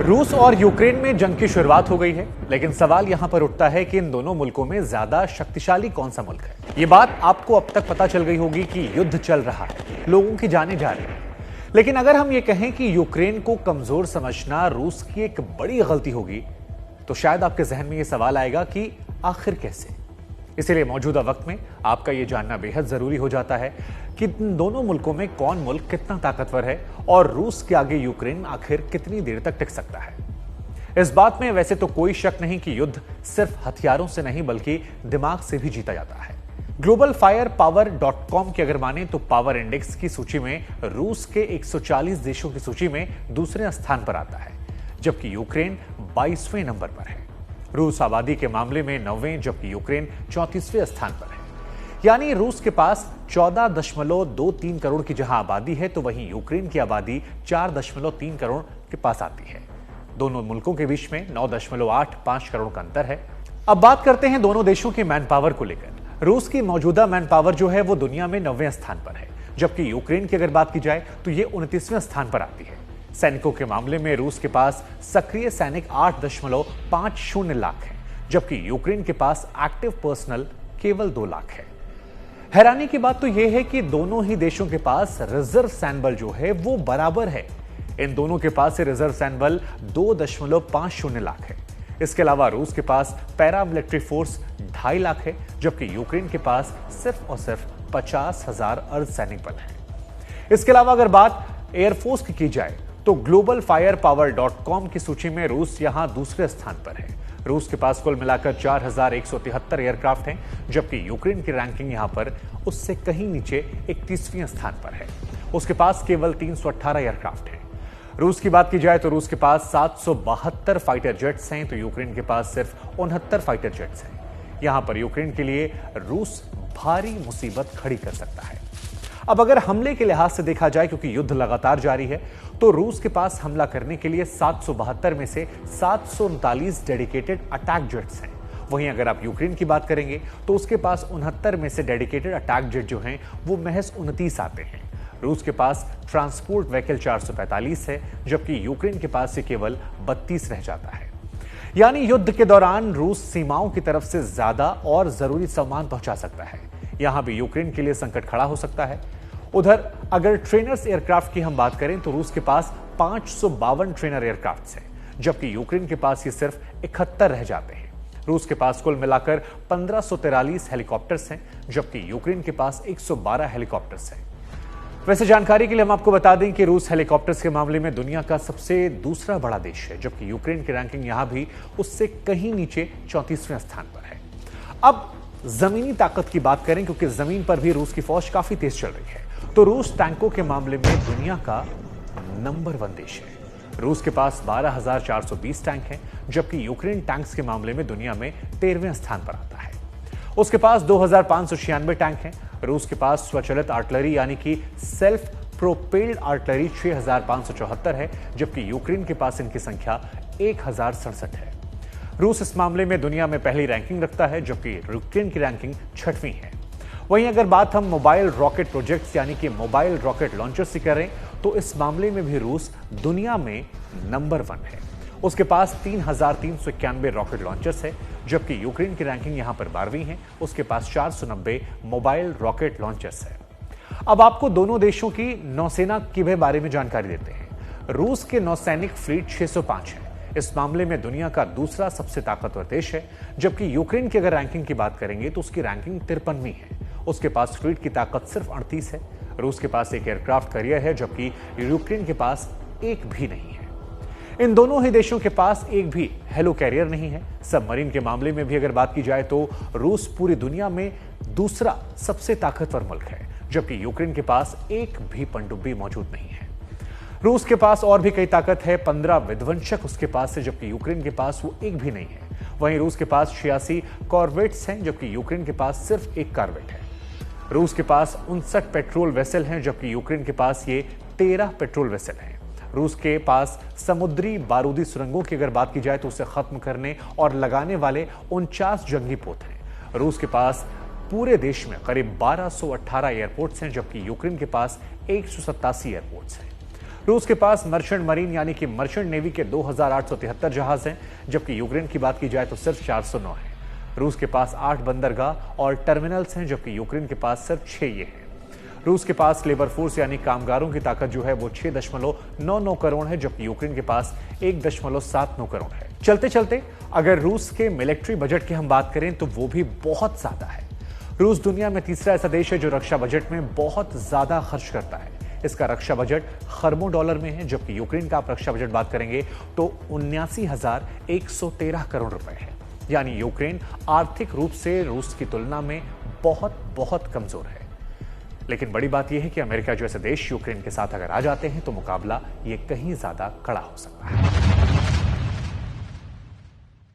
रूस और यूक्रेन में जंग की शुरुआत हो गई है, लेकिन सवाल यहां पर उठता है कि इन दोनों मुल्कों में ज्यादा शक्तिशाली कौन सा मुल्क है। ये बात आपको अब तक पता चल गई होगी कि युद्ध चल रहा है, लोगों की जानें जा रही हैं। लेकिन अगर हम ये कहें कि यूक्रेन को कमजोर समझना रूस की एक बड़ी गलती होगी, तो शायद आपके जहन में यह सवाल आएगा कि आखिर कैसे। इसीलिए मौजूदा वक्त में आपका यह जानना बेहद जरूरी हो जाता है कि इन दोनों मुल्कों में कौन मुल्क कितना ताकतवर है और रूस के आगे यूक्रेन आखिर कितनी देर तक टिक सकता है। इस बात में वैसे तो कोई शक नहीं कि युद्ध सिर्फ हथियारों से नहीं बल्कि दिमाग से भी जीता जाता है। ग्लोबल फायर पावर.com की अगर माने तो पावर इंडेक्स की सूची में रूस के 140 देशों की सूची में दूसरे स्थान पर आता है, जबकि यूक्रेन 22वें नंबर पर है। रूस आबादी के मामले में 9वें, जबकि यूक्रेन 34वें स्थान पर है। यानी रूस के पास 14.23 करोड़ की जहां आबादी है, तो वहीं यूक्रेन की आबादी 4.3 करोड़ के पास आती है। दोनों मुल्कों के बीच में 9.85 करोड़ का अंतर है। अब बात करते हैं दोनों देशों की मैन पावर को लेकर। रूस की मौजूदा मैन पावर जो है वो दुनिया में 9वें स्थान पर है, जबकि यूक्रेन की अगर बात की जाए तो ये 29वें स्थान पर आती है। सैनिकों के मामले में रूस के पास सक्रिय सैनिक 8.50 लाख है, जबकि यूक्रेन के पास एक्टिव पर्सनल केवल 2 लाख है। हैरानी की बात तो यह है कि दोनों ही देशों के पास रिजर्व सैन्य बल जो है वो बराबर है। इन दोनों के पास रिजर्व सैन्य बल 2.50 लाख है। इसके अलावा रूस के पास पैरामिलिट्री फोर्स 2.5 लाख है, जबकि यूक्रेन के पास सिर्फ और सिर्फ 50,000 अर्धसैनिक बल है। इसके अलावा अगर बात एयरफोर्स की जाए तो ग्लोबल फायर पावर.com की सूची में रूस यहां दूसरे स्थान पर है। रूस के पास कुल मिलाकर 4,173 एयरक्राफ्ट हैं, जबकि यूक्रेन की रैंकिंग यहां पर उससे कहीं नीचे 31वें स्थान पर है। उसके पास केवल 318 एयरक्राफ्ट हैं। रूस की बात की जाए तो रूस के पास 772 फाइटर जेट्स हैं, तो यूक्रेन के पास सिर्फ 69 फाइटर जेट्स हैं। यहां पर यूक्रेन के लिए रूस भारी मुसीबत खड़ी कर सकता है। अब अगर हमले के लिहाज से देखा जाए, क्योंकि युद्ध लगातार जारी है, तो रूस के पास हमला करने के लिए 772 में से 739 डेडिकेटेड अटैक जेट्स हैं। वहीं अगर आप यूक्रेन की बात करेंगे तो उसके पास 69 में से डेडिकेटेड अटैक जेट जो हैं वो महज 29 आते हैं। रूस के पास ट्रांसपोर्ट व्हीकल 445 है, जबकि यूक्रेन के पास से केवल 32 रह जाता है। यानी युद्ध के दौरान रूस सीमाओं की तरफ से ज्यादा और जरूरी सामान पहुंचा सकता है। यहां भी यूक्रेन के लिए संकट खड़ा हो सकता है। उधर अगर ट्रेनर्स एयरक्राफ्ट की हम बात करें तो रूस के पास 552 ट्रेनर एयरक्राफ्ट हैं, जबकि यूक्रेन के पास ये सिर्फ 71 रह जाते हैं। रूस के पास कुल मिलाकर 1543 हेलीकॉप्टर्स हैं, जबकि यूक्रेन के पास 112 हेलीकॉप्टर्स हैं। वैसे जानकारी के लिए हम आपको बता दें कि रूस हेलीकॉप्टर्स के मामले में दुनिया का सबसे दूसरा बड़ा देश है, जबकि यूक्रेन की रैंकिंग यहां भी उससे कहीं नीचे 34वें स्थान पर है। अब जमीनी ताकत की बात करें, क्योंकि जमीन पर भी रूस की फौज काफी तेज चल रही है, तो रूस टैंकों के मामले में दुनिया का नंबर 1 देश है। रूस के पास 12,420 टैंक हैं, जबकि यूक्रेन टैंक्स के मामले में दुनिया में 13वें स्थान पर आता है। उसके पास 2,596 टैंक हैं। रूस के पास स्वचालित आर्टिलरी यानी कि सेल्फ प्रोपेल्ड आर्टिलरी 6,574 है, जबकि यूक्रेन के पास इनकी संख्या 1,067 है। रूस इस मामले में दुनिया में पहली रैंकिंग रखता है, जबकि यूक्रेन की रैंकिंग 6वीं है। वहीं अगर बात हम मोबाइल रॉकेट प्रोजेक्ट्स यानी कि मोबाइल रॉकेट लॉन्चर्स की करें तो इस मामले में भी रूस दुनिया में नंबर 1 है। उसके पास 3,391 रॉकेट लॉन्चर्स है, जबकि यूक्रेन की रैंकिंग यहां पर 12वीं है। उसके पास 490 मोबाइल रॉकेट लॉन्चर्स है। अब आपको दोनों देशों की नौसेना के बारे में जानकारी देते हैं। रूस के नौसैनिक फ्लीट 605 है। इस मामले में दुनिया का दूसरा सबसे ताकतवर देश है, जबकि यूक्रेन की अगर रैंकिंग की बात करेंगे तो उसकी रैंकिंग 53वीं है। उसके पास फ्लीट की ताकत सिर्फ 38 है। रूस के पास एक एयरक्राफ्ट कैरियर है, जबकि यूक्रेन के पास एक भी नहीं है। इन दोनों ही देशों के पास एक भी हेलो कैरियर नहीं है। सबमरीन के मामले में भी अगर बात की जाए तो रूस पूरी दुनिया में दूसरा सबसे ताकतवर मुल्क है, जबकि यूक्रेन के पास एक भी पनडुब्बी मौजूद नहीं है। रूस के पास और भी कई ताकत है, 15 विध्वंसक उसके पास है, जबकि यूक्रेन के पास वो एक भी नहीं है। वहीं रूस के पास 86 कॉर्वेट्स हैं, जबकि यूक्रेन के पास सिर्फ एक कॉर्वेट है। रूस के पास 59 पेट्रोल वेसल हैं, जबकि यूक्रेन के पास ये 13 पेट्रोल वेसल हैं। रूस के पास समुद्री बारूदी सुरंगों की अगर बात की जाए तो उसे खत्म करने और लगाने वाले 49 जंगी पोत हैं। रूस के पास पूरे देश में करीब 1218 एयरपोर्ट्स हैं, जबकि यूक्रेन के पास 187 एयरपोर्ट्स हैं। रूस के पास मर्चेंट मरीन यानी कि मर्चेंट नेवी के 2873 जहाज हैं, जबकि यूक्रेन की बात की जाए तो सिर्फ 409 है। रूस के पास 8 बंदरगाह और टर्मिनल्स हैं, जबकि यूक्रेन के पास सिर्फ 6 ये हैं। रूस के पास लेबर फोर्स यानी कामगारों की ताकत जो है वो 6.99 करोड़ है, जबकि यूक्रेन के पास 1.79 करोड़ है। चलते चलते अगर रूस के मिलिट्री बजट की हम बात करें तो वो भी बहुत ज्यादा है। रूस दुनिया में तीसरा ऐसा देश है जो रक्षा बजट में बहुत ज्यादा खर्च करता है। इसका रक्षा बजट खरबों डॉलर में है, जबकि यूक्रेन का आप रक्षा बजट बात करेंगे तो 79,113 करोड़ रुपए है। यानी यूक्रेन आर्थिक रूप से रूस की तुलना में बहुत कमजोर है। लेकिन बड़ी बात यह है कि अमेरिका जैसे देश यूक्रेन के साथ अगर आ जाते हैं तो मुकाबला ये कहीं ज्यादा कड़ा हो सकता है।